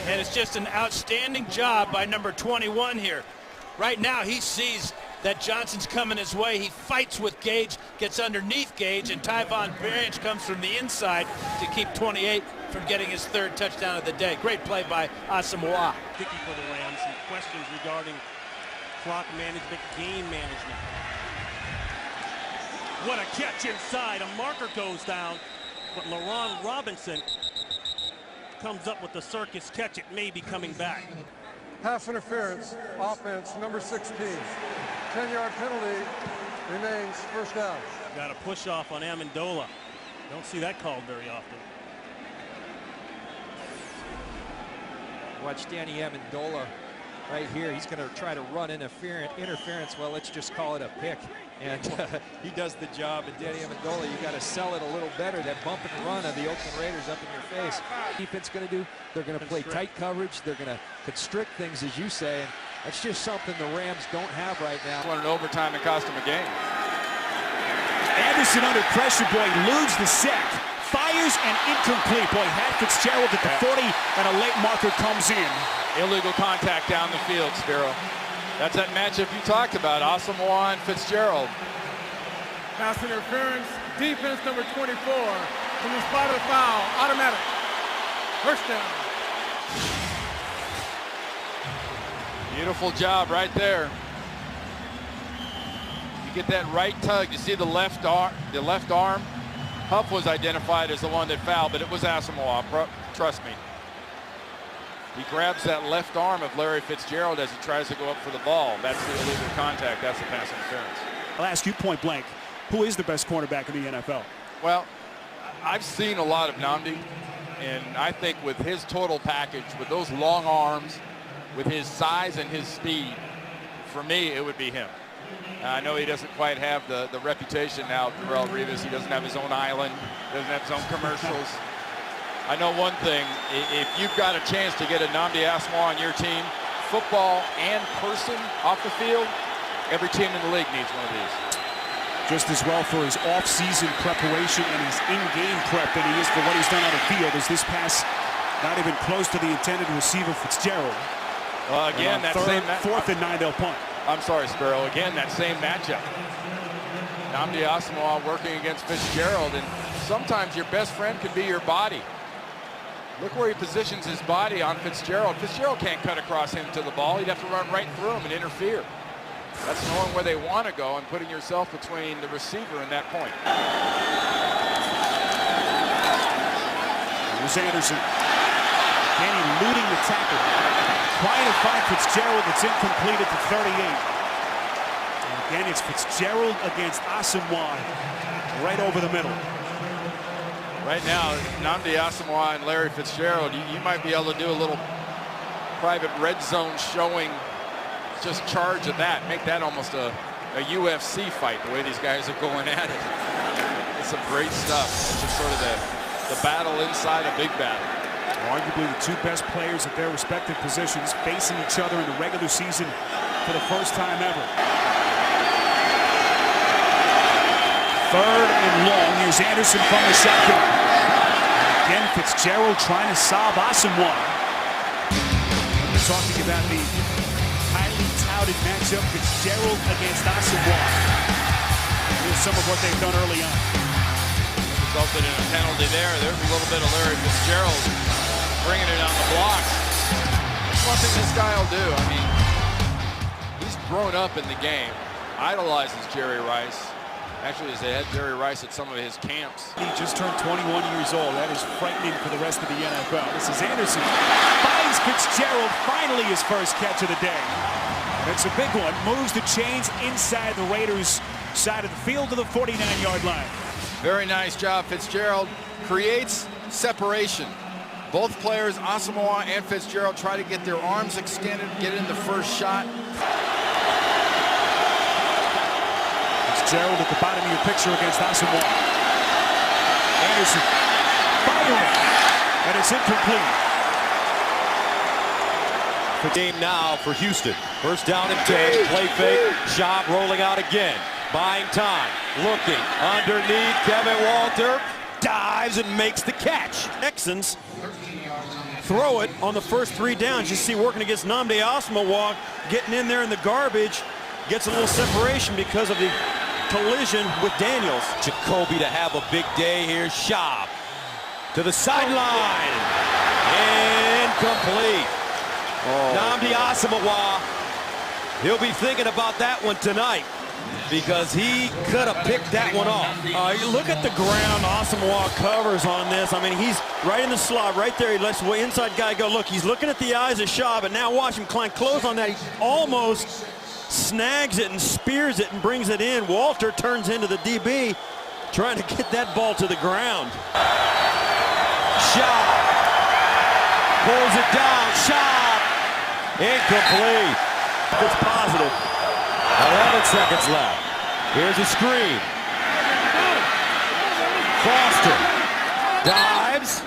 And it's just an outstanding job by number 21 here. Right now, he sees that Johnson's coming his way. He fights with Gage, gets underneath Gage, and Tyvon Branch comes from the inside to keep 28 from getting his third touchdown of the day. Great play by Asomugha. Sticky for the Rams. Some questions regarding clock management, game management. What a catch inside. A marker goes down, but LaRon Robinson comes up with the circus catch. It may be coming back. Pass interference, offense, number 16. 10-yard penalty, remains first down. Got a push off on Amendola. Don't see that called very often. Watch Danny Amendola right here. He's going to try to run interference. Well, let's just call it a pick. And he does the job. And Danny Amendola, you got to sell it a little better. That bump and run of the Oakland Raiders up in your face. Defense going to do? They're going to play tight coverage. They're going to constrict things, as you say. And that's just something the Rams don't have right now. Won an overtime and cost him a game. Anderson under pressure, boy, eludes the sack. Fires and incomplete. Boy, had Fitzgerald at the 40, and a late marker comes in. Illegal contact down the field, Spiro. That's that matchup you talked about, Asomugha and Fitzgerald. Pass interference, defense number 24 from the spot of the foul, automatic. First down. Beautiful job right there. You get that right tug. You see the left arm. Huff was identified as the one that fouled, but it was Asomugha. Trust me. He grabs that left arm of Larry Fitzgerald as he tries to go up for the ball. That's the illegal contact. That's the pass interference. I'll ask you point blank, who is the best cornerback in the NFL? Well, I've seen a lot of Nnamdi, and I think with his total package, with those long arms, with his size and his speed, for me, it would be him. I know he doesn't quite have the reputation now, Terrell Revis. He doesn't have his own island, doesn't have his own commercials. I know one thing, if you've got a chance to get a Nnamdi Asomugha on your team, football and person off the field, every team in the league needs one of these. Just as well for his off-season preparation and his in-game prep than he is for what he's done on the field, as this pass not even close to the intended receiver, Fitzgerald. Well, again, that fourth and 9, they'll punt. I'm sorry, Sparrow. Again, that same matchup. Nnamdi Asomugha working against Fitzgerald, and sometimes your best friend can be your body. Look where he positions his body on Fitzgerald. Fitzgerald can't cut across him to the ball. He'd have to run right through him and interfere. That's knowing where they want to go and putting yourself between the receiver and that point. Here's Anderson. Again, eluding the tackle. Trying to find Fitzgerald. It's incomplete at the 38. And again, it's Fitzgerald against Asomugha right over the middle. Right now, Nnamdi Asomugha and Larry Fitzgerald, you might be able to do a little private red zone showing, just charge of that, make that almost a UFC fight, the way these guys are going at it. It's some great stuff. It's just sort of the battle inside a big battle. Arguably the two best players at their respective positions facing each other in the regular season for the first time ever. Third and long. Here's Anderson from the shotgun. Again, Fitzgerald trying to solve Asomugha. We're talking about the highly touted matchup, Fitzgerald against Asomugha. Here's some of what they've done early on. Resulted in a penalty there. There's a little bit of Larry Fitzgerald bringing it on the blocks. That's one thing this guy will do. I mean, he's grown up in the game, idolizes Jerry Rice. Actually, they had Jerry Rice at some of his camps. He just turned 21 years old. That is frightening for the rest of the NFL. This is Anderson. Finds Fitzgerald, finally his first catch of the day. That's a big one. Moves the chains inside the Raiders' side of the field to the 49-yard line. Very nice job. Fitzgerald creates separation. Both players, Asomugha and Fitzgerald, try to get their arms extended, get in the first shot. Fitzgerald at the bottom of your picture against Asomugha. Anderson firing, and it's incomplete. The game now for Houston. First down and 10, play fake, Schaub rolling out again. Buying time, looking underneath. Kevin Walter dives and makes the catch. Texans throw it on the first 3 downs. You see working against Nnamdi Asomugha, getting in there in the garbage, gets a little separation because of the collision with Daniels. Jacoby to have a big day here. Schaub to the sideline. Incomplete. Nnamdi Asomugha, he'll be thinking about that one tonight because he could have picked that one off. You look at the ground Asomugha covers on this. I mean, he's right in the slot, right there. He lets the inside guy go. Look, he's looking at the eyes of Schaub, and now watch him climb close on that. He almost snags it and spears it and brings it in. Walter turns into the DB, trying to get that ball to the ground. Schaub pulls it down. Schaub incomplete. It's positive. 11 seconds left. Here's a screen. Foster dives.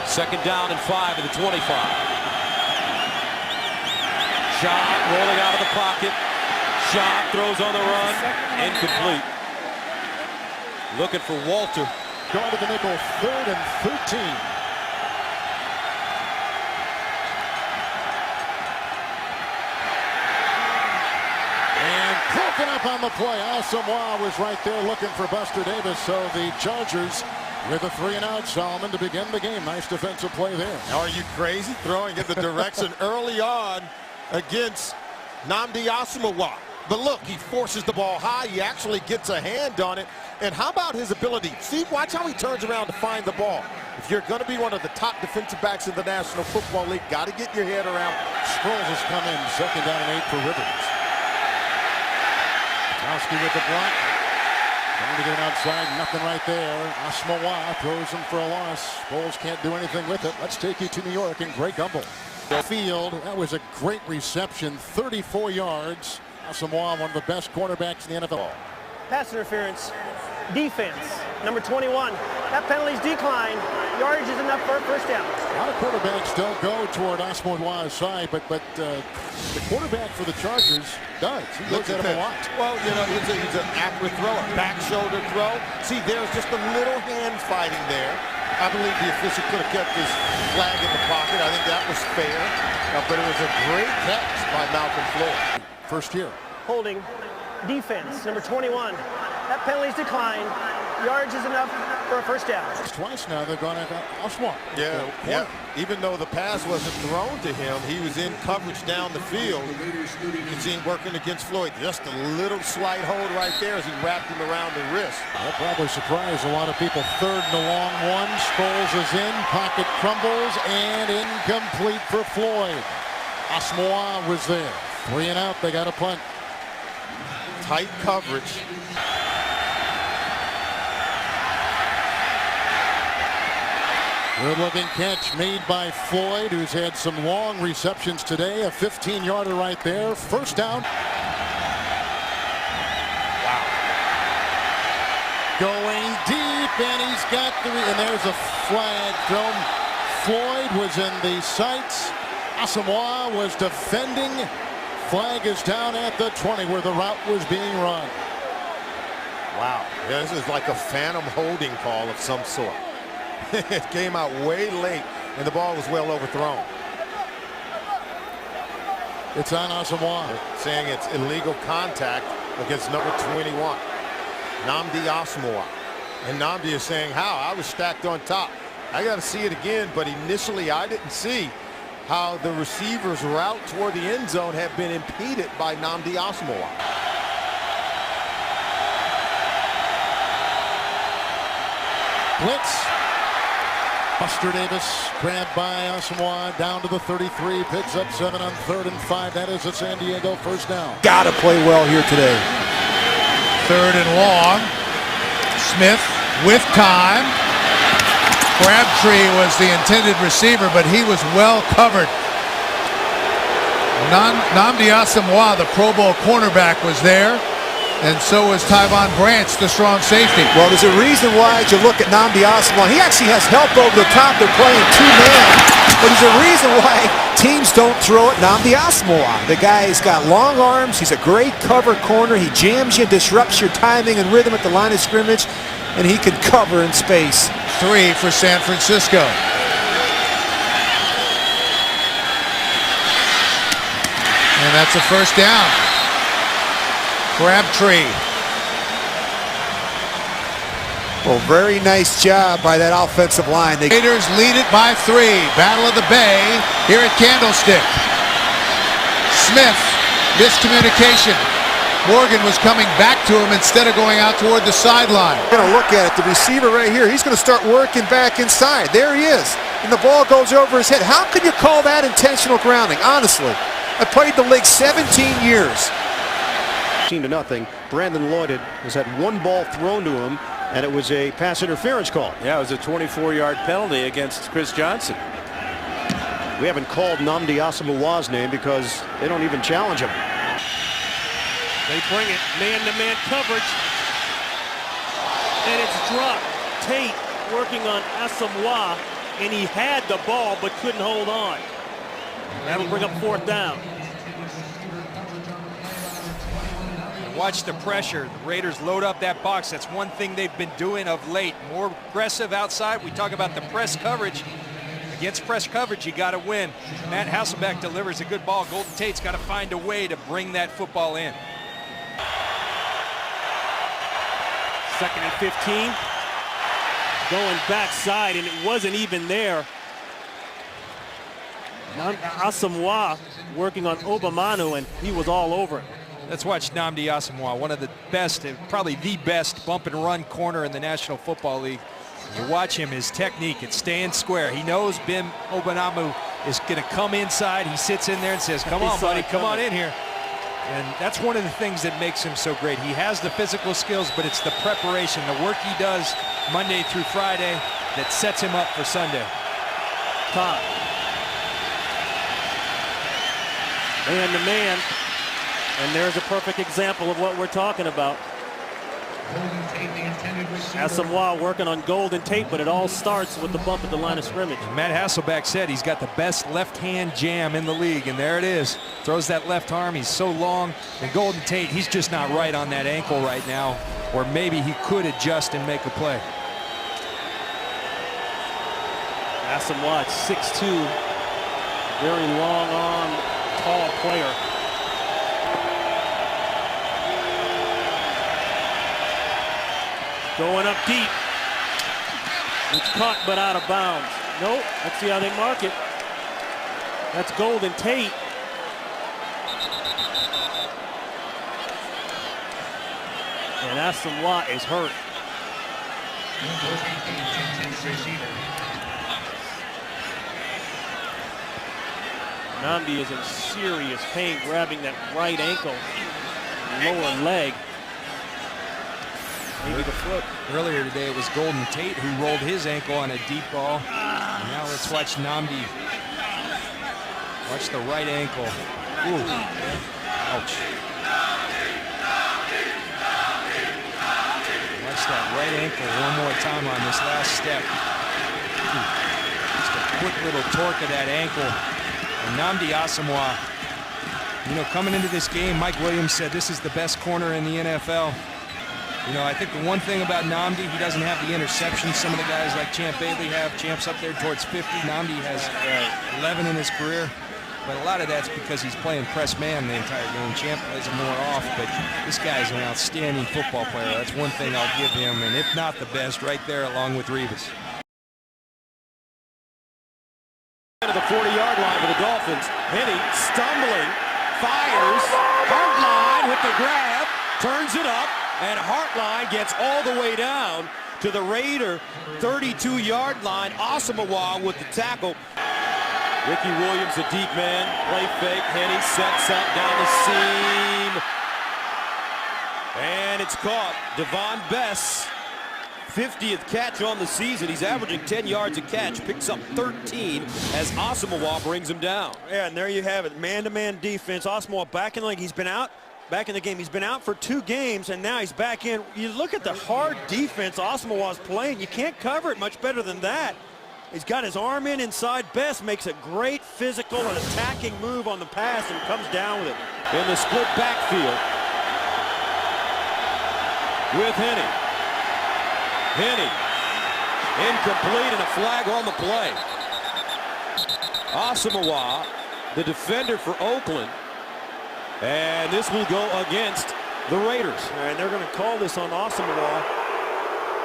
2nd down and 5 at the 25. Schaub rolling out of the pocket. Schaub throws on the run. Incomplete. Looking for Walter. Going to the nickel, 3rd and 13. And broken up on the play. Asomugha was right there looking for Buster Davis. So the Chargers with a 3-and-out, Solomon, to begin the game. Nice defensive play there. Are you crazy? Throwing in the direction early on against Nnamdi Asomugha. But look, he forces the ball high. He actually gets a hand on it. And how about his ability? See, watch how he turns around to find the ball. If you're going to be one of the top defensive backs in the National Football League, got to get your head around. Sproles has come in, 2nd down and 8 for Rivers. Kowski with the block. Trying to get it outside, nothing right there. Asomugha throws him for a loss. Sproles can't do anything with it. Let's take you to New York and Greg Gumbel. Field, that was a great reception, 34 yards. Asomugha, one of the best cornerbacks in the NFL. Pass interference, defense, number 21. That penalty's declined. Yardage is enough for a 1st down. A lot of quarterbacks don't go toward Asomugha's side, but the quarterback for the Chargers does. He looks at him a lot. Well, you know, he's an accurate thrower, back shoulder throw. See, there's just a little hand fighting there. I believe the official could have kept his flag in the pocket. I think that was fair, but it was a great catch by Malcolm Floyd. First year. Holding, defense, number 21. That penalty's declined. Yardage is enough for a 1st down. Twice now they're going after Asomugha. Yeah. Even though the pass wasn't thrown to him, he was in coverage down the field. You can see him working against Floyd. Just a little slight hold right there as he wrapped him around the wrist. That probably surprised a lot of people. 3rd and a long one. Sproles is in. Pocket crumbles and incomplete for Floyd. Asomugha was there. 3-and-out. They got a punt. Tight coverage. Good-looking catch made by Floyd, who's had some long receptions today. A 15-yarder right there. 1st down. Wow. Going deep, and he's got and there's a flag thrown. Floyd was in the sights. Asomugha was defending. Flag is down at the 20 where the route was being run. Wow. Yeah, this is like a phantom holding call of some sort. It came out way late, and the ball was well overthrown. It's on Asomugha. They're saying it's illegal contact against number 21, Nnamdi Asomugha. And Nnamdi is saying, how? I was stacked on top. I got to see it again, but initially I didn't see how the receiver's route toward the end zone had been impeded by Nnamdi Asomugha. Blitz. Buster Davis grabbed by Asomugha down to the 33, picks up 7 on 3rd and 5. That is a San Diego 1st down. Got to play well here today. 3rd and long. Smith with time. Crabtree was the intended receiver, but he was well covered. Nnamdi Asomugha, the Pro Bowl cornerback, was there. And so is Tyvon Branch, the strong safety. Well, there's a reason why, as you look at Nnamdi Asomugha, he actually has help over the top. They're playing 2-man. But there's a reason why teams don't throw at Nnamdi Asomugha. The guy's got long arms. He's a great cover corner. He jams you, disrupts your timing and rhythm at the line of scrimmage, and he can cover in space. 3 for San Francisco. And that's a first down. Crabtree. Well, very nice job by that offensive line. The Raiders lead it by 3. Battle of the Bay here at Candlestick. Smith, miscommunication. Morgan was coming back to him instead of going out toward the sideline. Going to look at it. The receiver right here, he's going to start working back inside. There he is. And the ball goes over his head. How can you call that intentional grounding? Honestly, I played the league 17 years. 0. Brandon Lloyd has had one ball thrown to him, and it was a pass interference call. Yeah, it was a 24-yard penalty against Chris Johnson. We haven't called Nnamdi Asomugha's name because they don't even challenge him. They bring it man-to-man coverage, and it's dropped. Tate working on Asomugha, and he had the ball but couldn't hold on. That'll bring up 4th down. Watch the pressure. The Raiders load up that box. That's one thing they've been doing of late. More aggressive outside. We talk about the press coverage. Against press coverage, you got to win. Matt Hasselbeck delivers a good ball. Golden Tate's got to find a way to bring that football in. 2nd and 15. Going backside, and it wasn't even there. Asomugha working on Obamanu, and he was all over it. Let's watch Nnamdi Asomugha, one of the best, probably the best bump and run corner in the National Football League. You watch him, his technique, it's staying square. He knows Bim Obamanu is going to come inside. He sits in there and says, come on, buddy, come on in here. And that's one of the things that makes him so great. He has the physical skills, but it's the preparation, the work he does Monday through Friday that sets him up for Sunday. Top. Man-to-man. And there's a perfect example of what we're talking about. Asomugha working on Golden Tate, but it all starts with the bump at the line of scrimmage. Matt Hasselbeck said he's got the best left-hand jam in the league, and there it is. Throws that left arm, he's so long. And Golden Tate, he's just not right on that ankle right now, or maybe he could adjust and make a play. Asomugha at 6'2", very long arm, tall player. Going up deep. It's caught but out of bounds. Nope, let's see how they mark it. That's Golden Tate. And Asomugha is hurt. Nnamdi is in serious pain grabbing that right ankle, lower leg. Maybe the foot. Earlier today it was Golden Tate who rolled his ankle on a deep ball. And now let's watch Nnamdi. Watch the right ankle. Ooh. Ouch. Watch that right ankle one more time on this last step. Ooh. Just a quick little torque of that ankle. And Nnamdi Asomugha, you know, coming into this game, Mike Williams said this is the best corner in the NFL. You know, I think the one thing about Nnamdi, he doesn't have the interceptions some of the guys like Champ Bailey have. Champ's up there towards 50. Nnamdi has 11 in his career. But a lot of that's because he's playing press man the entire game. Champ plays it more off, but this guy's an outstanding football player. That's one thing I'll give him, and if not the best, right there along with Revis. To the 40-yard line for the Dolphins. Henny stumbling, fires, Hartline with the grab, turns it up, and Hartline gets all the way down to the Raider 32-yard line. Asomugha with the tackle. Ricky Williams, a deep man, play fake. Henny sets up down the seam. And it's caught. Devon Bess, 50th catch on the season. He's averaging 10 yards a catch, picks up 13 as Asomugha brings him down. Yeah, and there you have it. Man-to-man defense. Asomugha back in the league. He's been out. Back in the game. He's been out for 2 games, and now he's back in. You look at the hard defense Asomugha's playing. You can't cover it much better than that. He's got his arm in inside. Best makes a great physical and attacking move on the pass and comes down with it. In the split backfield with Henny. Henny incomplete and a flag on the play. Asomugha, the defender for Oakland, And this will go against the Raiders. And they're going to call this on Asomugha.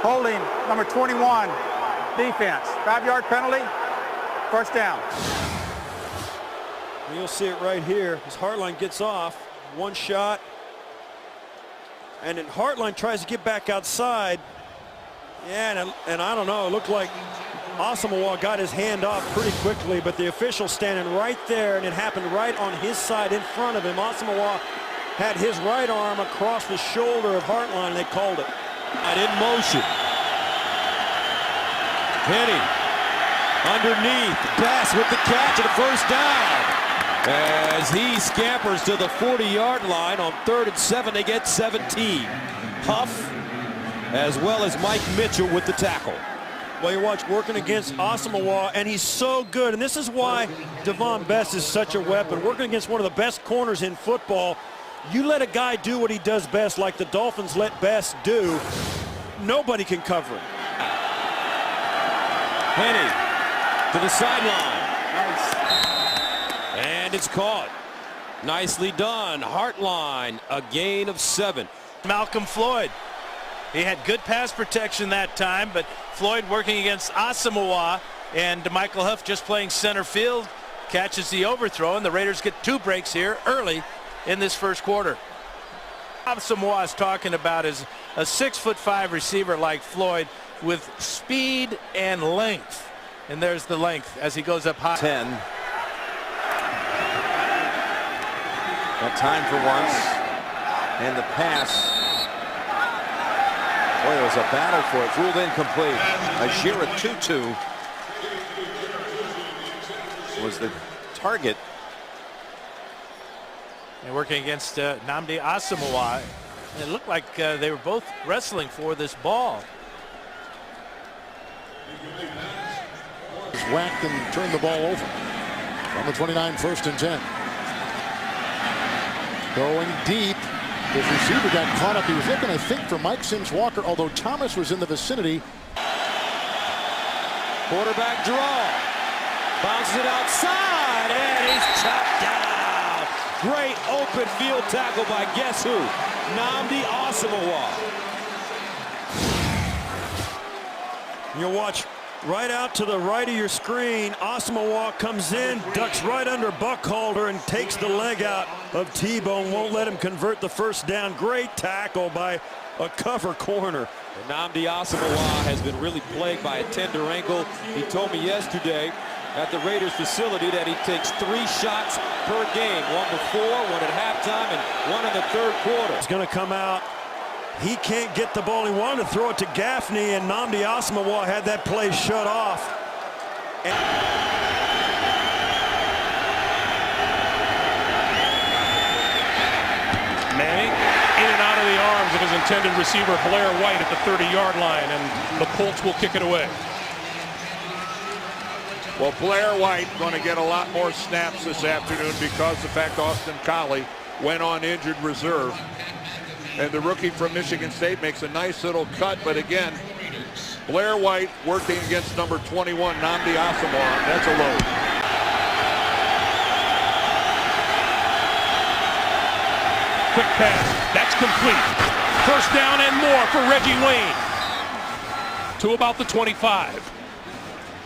Holding number 21, defense. 5-yard penalty, first down. You'll see it right here as Hartline gets off. One shot. And then Hartline tries to get back outside. Yeah, and I don't know, it looked like Asomugha got his hand off pretty quickly, but the official standing right there, and it happened right on his side in front of him. Asomugha had his right arm across the shoulder of Hartline, and they called it. And in motion. Penny underneath. Pass with the catch and a first down. As he scampers to the 40-yard line on 3rd and 7, they get 17. Huff, as well as Mike Mitchell with the tackle. Well, you watch working against Asomugha, and he's so good. And this is why Devon Best is such a weapon. Working against one of the best corners in football, you let a guy do what he does best, like the Dolphins let Best do, nobody can cover him. Penny to the sideline. And it's caught. Nicely done. Hartline, a gain of 7. Malcolm Floyd. He had good pass protection that time, but Floyd working against Asomugha, and Michael Huff just playing center field catches the overthrow, and the Raiders get 2 breaks here early in this first quarter. Asomugha is talking about is a 6'5" receiver like Floyd with speed and length, and there's the length as he goes up high. 10. Got time for once, and the pass. Boy, it was a battle for it. Ruled incomplete. Ajira Tutu was the target. And working against Nnamdi Asomugha. It looked like they were both wrestling for this ball. He's whacked and turned the ball over. On the 29, 1st and 10. Going deep. His receiver got caught up. He was looking, I think, for Mike Sims-Walker, although Thomas was in the vicinity. Quarterback draw. Bounces it outside, and he's chopped down. Great open field tackle by guess who? Nnamdi Asomugha. You'll watch right out to the right of your screen. Asomugha comes in, ducks right under Buckhalter, and takes the leg out of T-Bone. Won't let him convert the first down. Great tackle by a cover corner. Nnamdi Asomugha has been really plagued by a tender ankle. He told me yesterday at the Raiders facility that he takes 3 shots per game. 1 before, 1 at halftime, and 1 in the 3rd quarter. He's going to come out. He can't get the ball. He wanted to throw it to Gaffney, and Nnamdi Asomugha had that play shut off. Manning in and out of the arms of his intended receiver, Blair White, at the 30-yard line, and the Colts will kick it away. Well, Blair White going to get a lot more snaps this afternoon because the fact Austin Collie went on injured reserve. And the rookie from Michigan State makes a nice little cut, but again, Blair White working against number 21, Nnamdi Asomugha. That's a load. Quick pass. That's complete. First down and more for Reggie Wayne. To about the 25.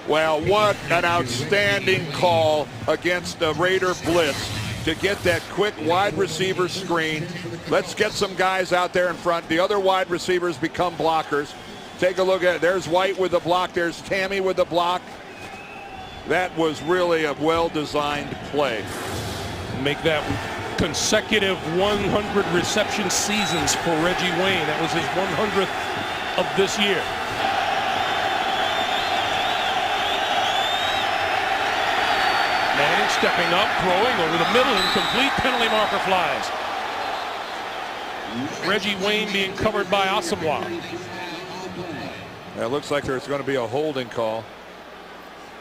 Well, what an outstanding call against the Raider blitz to get that quick wide receiver screen. Let's get some guys out there in front. The other wide receivers become blockers. Take a look at it. There's White with the block. There's Tammy with the block. That was really a well-designed play. Make that consecutive 100 reception seasons for Reggie Wayne. That was his 100th of this year. Manning stepping up, throwing over the middle, incomplete, penalty marker flies. Reggie Wayne being covered by Asomugha. It looks like there's going to be a holding call.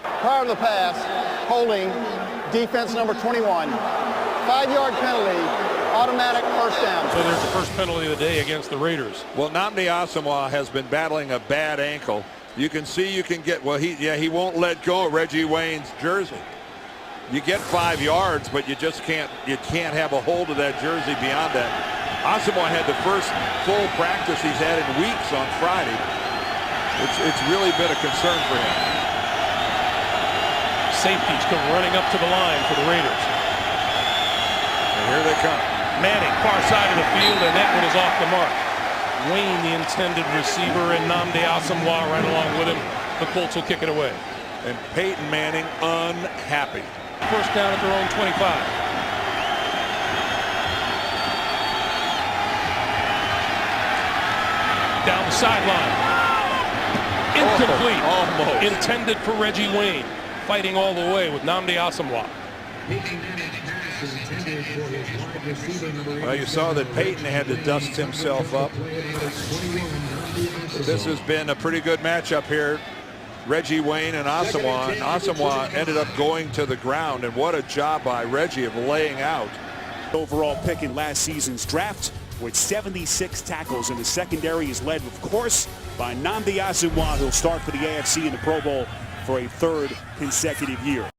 Prior to the pass, holding defense number 21. 5-yard penalty, automatic first down. So there's the first penalty of the day against the Raiders. Well, Nnamdi Asomugha has been battling a bad ankle. You can see you can get, well, he won't let go of Reggie Wayne's jersey. You get 5 yards, but you just can't have a hold of that jersey beyond that. Asomugha had the first full practice he's had in weeks on Friday. It's really been a concern for him. Safeties come running up to the line for the Raiders. And here they come. Manning, far side of the field, and that one is off the mark. Wayne, the intended receiver, and Nnamdi Asomugha right along with him. The Colts will kick it away. And Peyton Manning unhappy. First down at their own 25. Down the sideline. Incomplete. Almost. Intended for Reggie Wayne. Fighting all the way with Nnamdi Asomugha. Well, you saw that Peyton had to dust himself up. This has been a pretty good matchup here. Reggie Wayne and Asomugha. Asomugha ended up going to the ground, and what a job by Reggie of laying out. Overall pick in last season's draft with 76 tackles in the secondary is led, of course, by Nnamdi Asomugha, who'll start for the AFC in the Pro Bowl for a 3rd consecutive year.